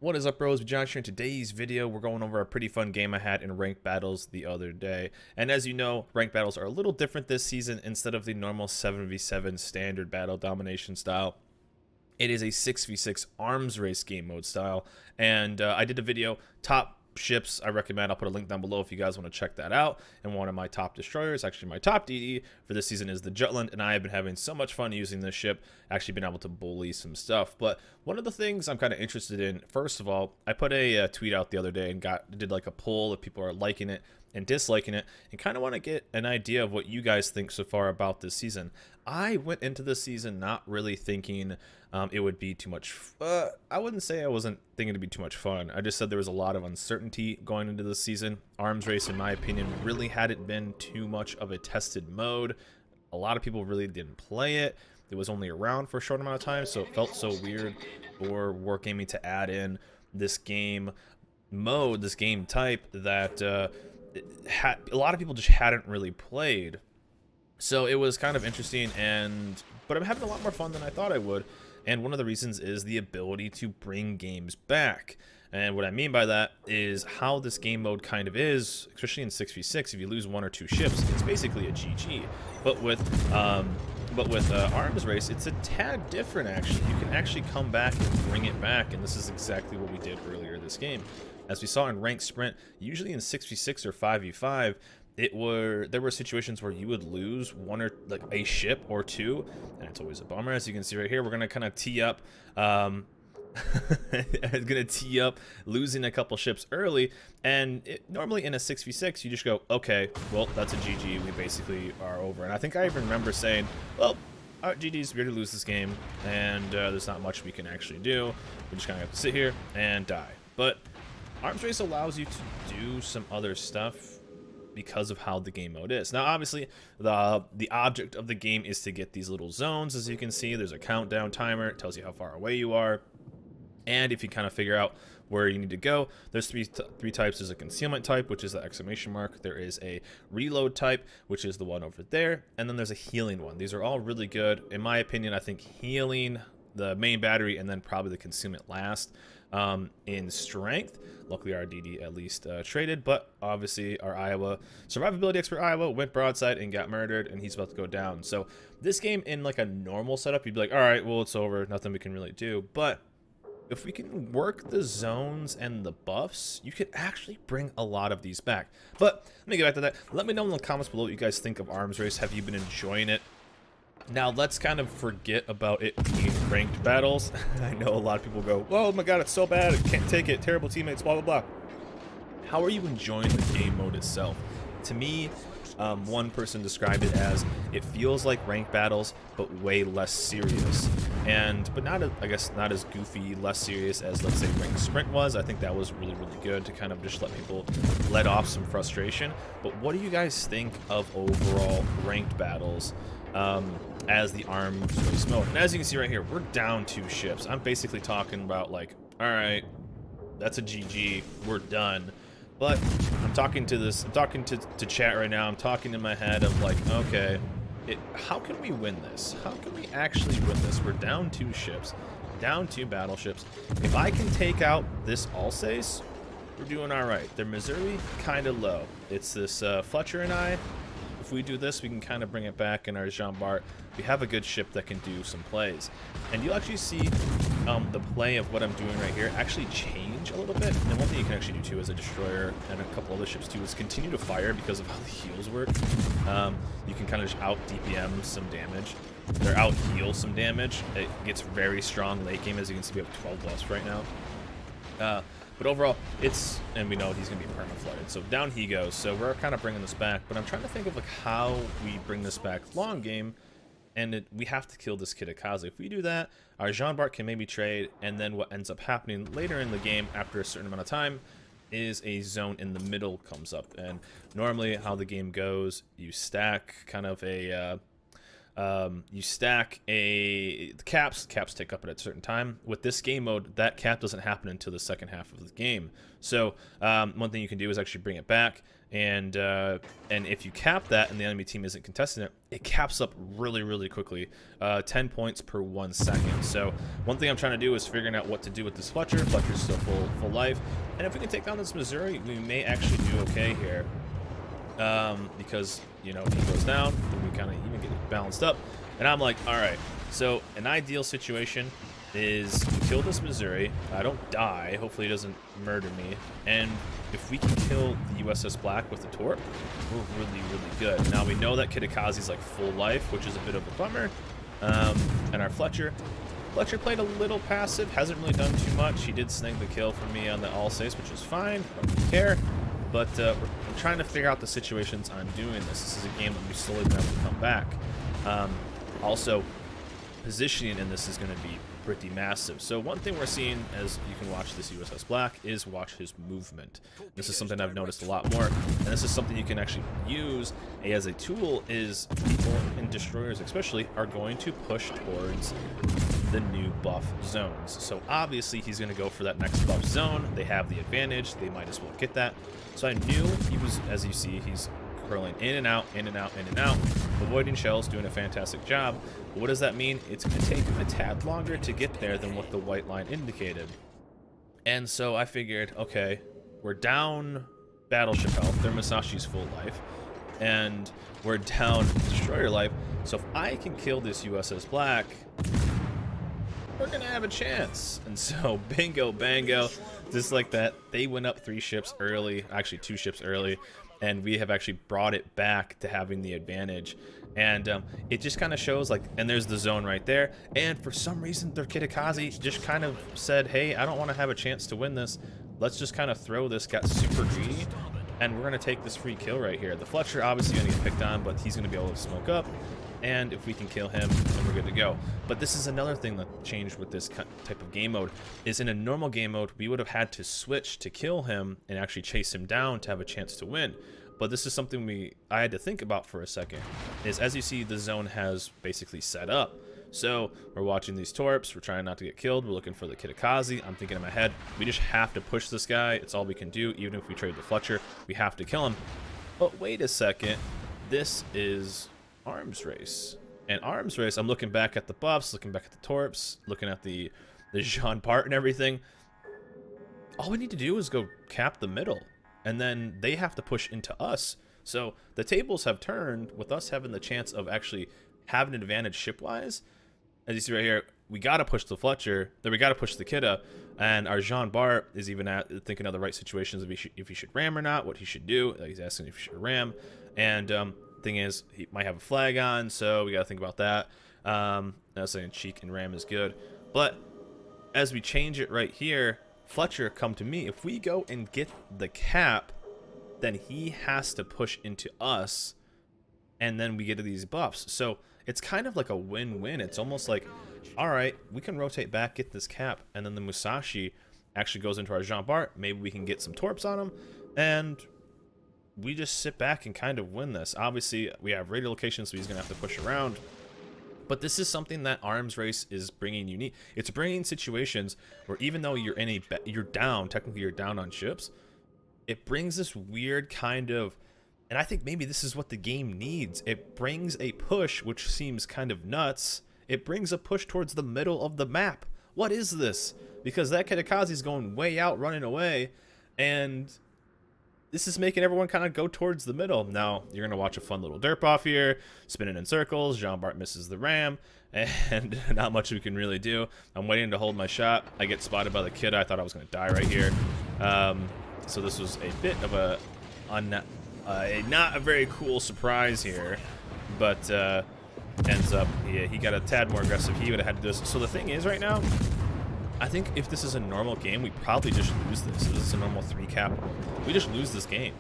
What is up, bros? Josh here. In today's video, we're going over a pretty fun game I had in ranked battles the other day. And as you know, ranked battles are a little different this season. Instead of the normal 7v7 standard battle domination style, it is a 6v6 arms race game mode style. And I did a video, top ships I recommend. I'll put a link down below if you guys want to check that out. And one of my top destroyers, actually my top DD for this season, is the Jutland, and I have been having so much fun using this ship, actually been able to bully some stuff. But one of the things I'm kind of interested in, first of all, I put a tweet out the other day and did like a poll if people are liking it and disliking it, and kind of want to get an idea of what you guys think so far about this season. I went into this season not really thinking it would be too much. I wouldn't say I wasn't thinking it'd be too much fun. I just said there was a lot of uncertainty going into this season. Arms race, in my opinion, really hadn't been too much of a tested mode. A lot of people really didn't play it. It was only around for a short amount of time, so it felt so weird for Wargaming to add in this game mode, this game type that a lot of people just hadn't really played. So it was kind of interesting, but I'm having a lot more fun than I thought I would. And one of the reasons is the ability to bring games back. And what I mean by that is how this game mode kind of is, especially in 6v6. If you lose one or two ships, it's basically a GG. But with arms race, it's a tad different. Actually, you can actually come back and bring it back, and this is exactly what we did earlier this game. As we saw in ranked sprint, usually in 6v6 or 5v5, there were situations where you would lose one or like a ship or two, and it's always a bummer. As you can see right here, we're gonna kind of tee up losing a couple ships early, and normally in a 6v6 you just go, okay, well, that's a GG, we basically are over. And I think I even remember saying, well, GG's, we're gonna lose this game, and there's not much we can actually do. We just kind of have to sit here and die. But arms race allows you to do some other stuff because of how the game mode is. Now, obviously, the object of the game is to get these little zones. As you can see, there's a countdown timer. It tells you how far away you are. And if you kind of figure out where you need to go, there's three types. There's a concealment type, which is the exclamation mark. There is a reload type, which is the one over there. And then there's a healing one. These are all really good. In my opinion, I think healing, the main battery, and then probably the concealment last. In strength, luckily our DD at least traded, but obviously our Iowa survivability expert Iowa went broadside and got murdered, and he's about to go down. So this game, in like a normal setup, you'd be like, all right, well, it's over, nothing we can really do. But if we can work the zones and the buffs, you could actually bring a lot of these back. But let me get back to that. Let me know in the comments below what you guys think of arms race. Have you been enjoying it? Now, let's kind of forget about it being ranked battles. I know a lot of people go, oh my god, it's so bad, I can't take it, terrible teammates, blah, blah, blah. How are you enjoying the game mode itself? To me, one person described it as, it feels like ranked battles, but way less serious. But not, I guess, not as goofy, less serious as, let's say, ranked sprint was. I think that was really, really good to kind of just let people let off some frustration. But what do you guys think of overall ranked battles? As the arms race mode. And as you can see right here, we're down 2 ships. I'm basically talking about like, all right, that's a GG, we're done. But I'm talking to chat right now. I'm talking in my head of like, okay, how can we win this? How can we actually win this? We're down 2 ships, down 2 battleships. If I can take out this Alsace, we're doing all right. Their Missouri kind of low. It's this Fletcher and I. If we do this, we can kind of bring it back in our Jean Bart. We have a good ship that can do some plays. And you'll actually see the play of what I'm doing right here actually change a little bit. And one thing you can actually do too as a destroyer and a couple other ships too is continue to fire because of how the heals work. You can kind of just out DPM some damage, or out heal some damage. It gets very strong late game. As you can see, we have 12 buffs right now. But overall, and we know he's going to be perma-flooded. So down he goes. So we're kind of bringing this back. But I'm trying to think of like how we bring this back long game. And we have to kill this Kitakaze. If we do that, our Jean Bart can maybe trade. And then what ends up happening later in the game, after a certain amount of time, is a zone in the middle comes up. And normally how the game goes, you stack kind of a You stack the caps take up at a certain time. With this game mode, that cap doesn't happen until the second half of the game. So one thing you can do is actually bring it back, and if you cap that and the enemy team isn't contesting it, it caps up really quickly, 10 points per 1 second. So one thing I'm trying to do is figuring out what to do with this Fletcher. Fletcher's still full life, and if we can take down this Missouri, we may actually do okay here. Because, you know, if he goes down, then we kind of even get it balanced up. And I'm like, all right, so an ideal situation is to kill this Missouri. I don't die. Hopefully he doesn't murder me. And if we can kill the USS Black with the Torp, we're really good. Now, we know that Kitakazi's like full life, which is a bit of a bummer. And our Fletcher played a little passive, hasn't really done too much. He did snag the kill for me on the all-saves, which is fine. I don't care. But I'm trying to figure out the situations I'm doing this. This is a game that we slowly been able to come back. Also, positioning in this is going to be pretty massive. So one thing we're seeing as you can watch this USS Black is watch his movement. This is something I've noticed a lot more, and this is something you can actually use as a tool. Is people and destroyers especially are going to push towards the new buff zones. So obviously he's going to go for that next buff zone. They have the advantage. They might as well get that. So I knew he was, as you see, he's curling in and out, avoiding shells, doing a fantastic job. But what does that mean? It's going to take him a tad longer to get there than what the white line indicated. And so I figured, okay, we're down battleship health. Their Musashi's full life. And we're down destroyer life. So if I can kill this USS Black, we're gonna have a chance. And so bingo bango, just like that, they went up 3 ships early, actually 2 ships early, and we have actually brought it back to having the advantage. And it just kind of shows, like, and there's the zone right there, and for some reason their Kitakazi just kind of said, hey, I don't want to have a chance to win this, let's just kind of throw this, got super greedy, and we're gonna take this free kill right here. The Fletcher obviously gonna get picked on, but he's gonna be able to smoke up, and if we can kill him, then we're good to go. But this is another thing that changed with this type of game mode, is in a normal game mode, we would have had to switch to kill him and actually chase him down to have a chance to win. But this is something I had to think about for a second, is as you see, the zone has basically set up. So we're watching these Torps, we're trying not to get killed, we're looking for the Kitakazi. I'm thinking in my head, we just have to push this guy, it's all we can do. Even if we trade the Fletcher, we have to kill him. But wait a second, this is arms race. And arms race, I'm looking back at the buffs, looking back at the Torps, looking at the Jean Part and everything. All we need to do is go cap the middle, and then they have to push into us. So the tables have turned with us having the chance of actually having an advantage ship-wise. As you see right here, we got to push the Fletcher, then we got to push the Kita, and our Jean Bart is even thinking of the right situations, if he should ram or not, what he should do. He's asking if he should ram, and thing is, he might have a flag on, so we got to think about that. I'm not saying cheek and ram is good, but as we change it right here, Fletcher, come to me. If we go and get the cap, then he has to push into us, and then we get to these buffs. So it's kind of like a win-win. It's almost like, all right, we can rotate back, get this cap, and then the Musashi actually goes into our Jean Bart. Maybe we can get some Torps on him, and we just sit back and kind of win this. Obviously, we have radio locations, so he's going to have to push around. But this is something that arms race is bringing unique. It's bringing situations where even though you're down, technically you're down on ships, it brings this weird kind of, and I think maybe this is what the game needs. It brings a push, which seems kind of nuts. It brings a push towards the middle of the map. What is this? Because that Kitakazi is going way out, running away, and this is making everyone kind of go towards the middle. Now, you're going to watch a fun little derp off here, spinning in circles. Jean Bart misses the ram, and not much we can really do. I'm waiting to hold my shot. I get spotted by the kid. I thought I was going to die right here. So this was a bit of a not a very cool surprise here, but ends up, yeah, he got a tad more aggressive. He would have had to do this. So the thing is right now, I think if this is a normal game, we probably just lose this. If this is a normal 3 cap, we just lose this game.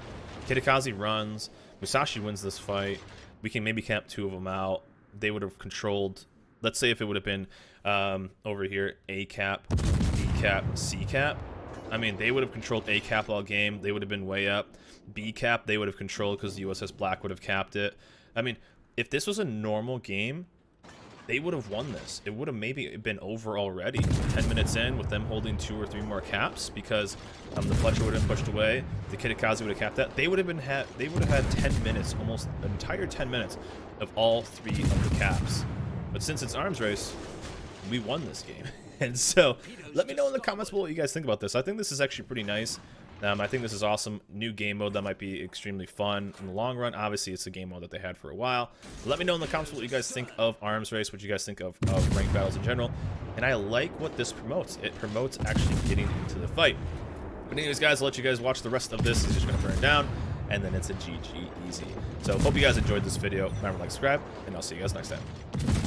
Kitakazi runs, Musashi wins this fight. We can maybe cap 2 of them out. They would have controlled, let's say if it would have been over here, A cap, B cap, C cap. I mean, they would have controlled A cap all game. They would have been way up. B cap, they would have controlled because the USS Black would have capped it. I mean, if this was a normal game, they would have won this. It would have maybe been over already. 10 minutes in with them holding 2 or 3 more caps, because the Fletcher would have been pushed away. The Kitakaze would have capped that. They would have had 10 minutes, almost an entire 10 minutes of all 3 of the caps. But since it's arms race, we won this game. And so let me know in the comments below what you guys think about this. I think this is actually pretty nice. I think this is awesome. New game mode that might be extremely fun in the long run. Obviously, it's a game mode that they had for a while. Let me know in the comments what you guys think of arms race, what you guys think of ranked battles in general. And I like what this promotes. It promotes actually getting into the fight. But anyways, guys, I'll let you guys watch the rest of this. He's just going to burn down, and then it's a GG easy. So hope you guys enjoyed this video. Remember to like, subscribe, and I'll see you guys next time.